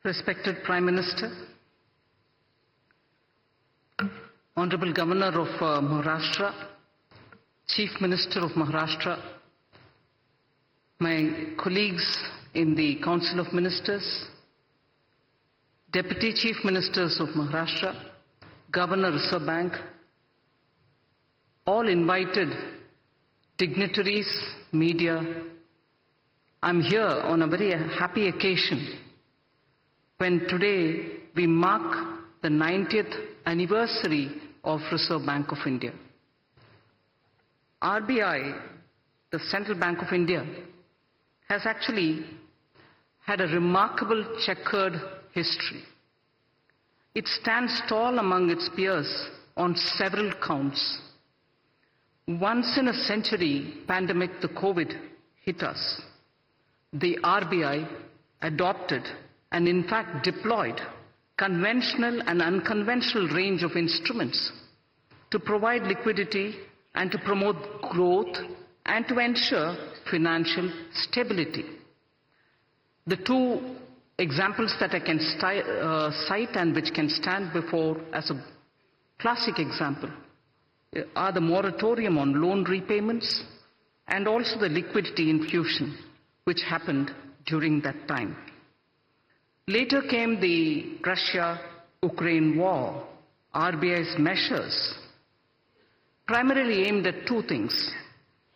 Respected Prime Minister, Honorable Governor of Maharashtra, Chief Minister of Maharashtra, my colleagues in the Council of Ministers, Deputy Chief Ministers of Maharashtra, Governor Reserve Bank, all invited dignitaries, media, I'm here on a very happy occasion when today we mark the 90th anniversary of Reserve Bank of India. RBI, the Central Bank of India, has actually had a remarkable checkered history. It stands tall among its peers on several counts. Once in a century pandemic, the COVID, hit us. The RBI adopted and in fact deployed conventional and unconventional range of instruments to provide liquidity and to promote growth and to ensure financial stability. The two examples that I can cite and which can stand before as a classic example are the moratorium on loan repayments and also the liquidity infusion which happened during that time. Later came the Russia-Ukraine war. RBI's measures primarily aimed at two things.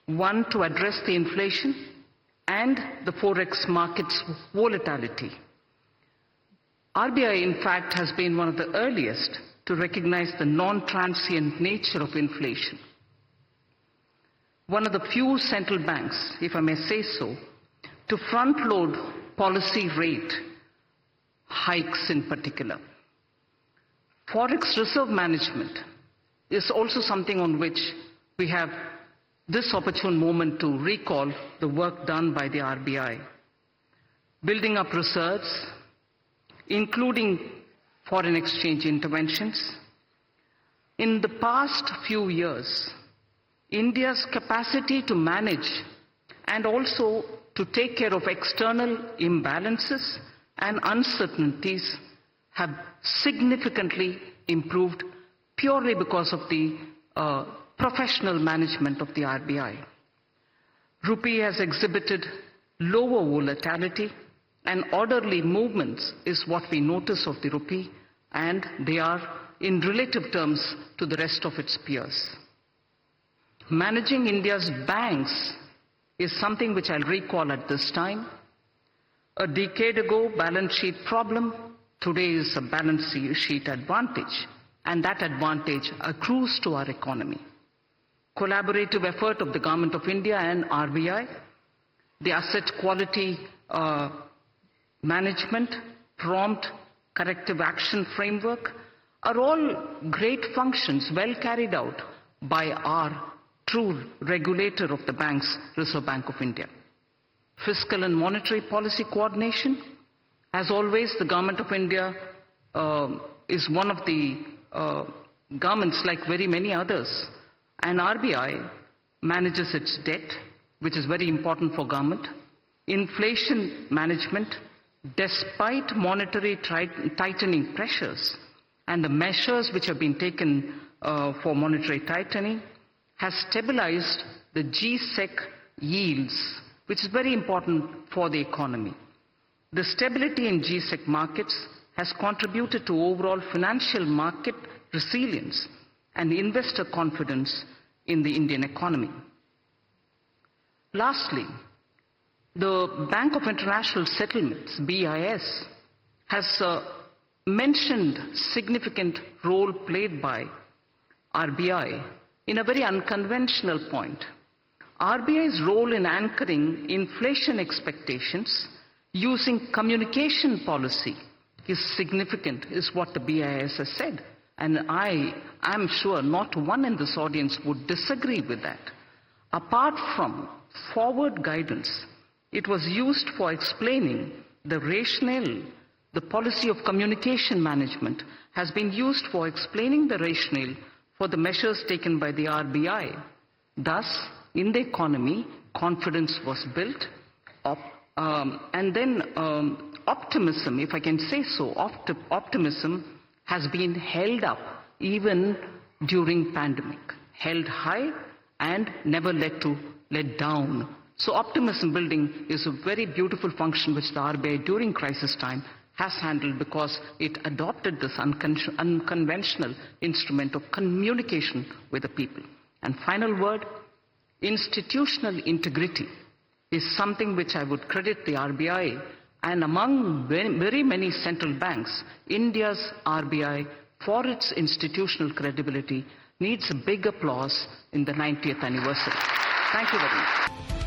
One, to address the inflation and the Forex market's volatility. RBI, in fact, has been one of the earliest to recognize the non-transient nature of inflation. One of the few central banks, if I may say so, to front-load policy rate hikes in particular. Forex reserve management is also something on which we have this opportune moment to recall the work done by the RBI. Building up reserves, including foreign exchange interventions. In the past few years, India's capacity to manage and also to take care of external imbalances and uncertainties have significantly improved purely because of the professional management of the RBI. Rupee has exhibited lower volatility and orderly movements is what we notice of the rupee, and they are in relative terms to the rest of its peers. Managing India's banks is something which I'll recall at this time. A decade ago, balance sheet problem, today is a balance sheet advantage, and that advantage accrues to our economy. Collaborative effort of the Government of India and RBI, the asset quality management, prompt corrective action framework are all great functions well carried out by our true regulator of the banks, Reserve Bank of India. Fiscal and monetary policy coordination, as always, the Government of India is one of the governments like very many others, and RBI manages its debt, which is very important for government. Inflation management, despite monetary tightening pressures and the measures which have been taken for monetary tightening, has stabilized the G-Sec yields, which is very important for the economy. The stability in G-Sec markets has contributed to overall financial market resilience and investor confidence in the Indian economy. Lastly, the Bank of International Settlements, BIS, has mentioned significant role played by RBI in a very unconventional point. RBI's role in anchoring inflation expectations using communication policy is significant, is what the BIS has said. And I am sure not one in this audience would disagree with that. Apart from forward guidance, it was used for explaining the rationale. The policy of communication management has been used for explaining the rationale for the measures taken by the RBI. Thus, in the economy, confidence was built up, and then optimism, if I can say so, optimism has been held up even during pandemic, held high and never let down. So optimism building is a very beautiful function which the RBI during crisis time has handled, because it adopted this unconventional instrument of communication with the people. And final word, institutional integrity is something which I would credit the RBI, and among very many central banks, India's RBI, for its institutional credibility, needs a big applause in the 90th anniversary. Thank you very much.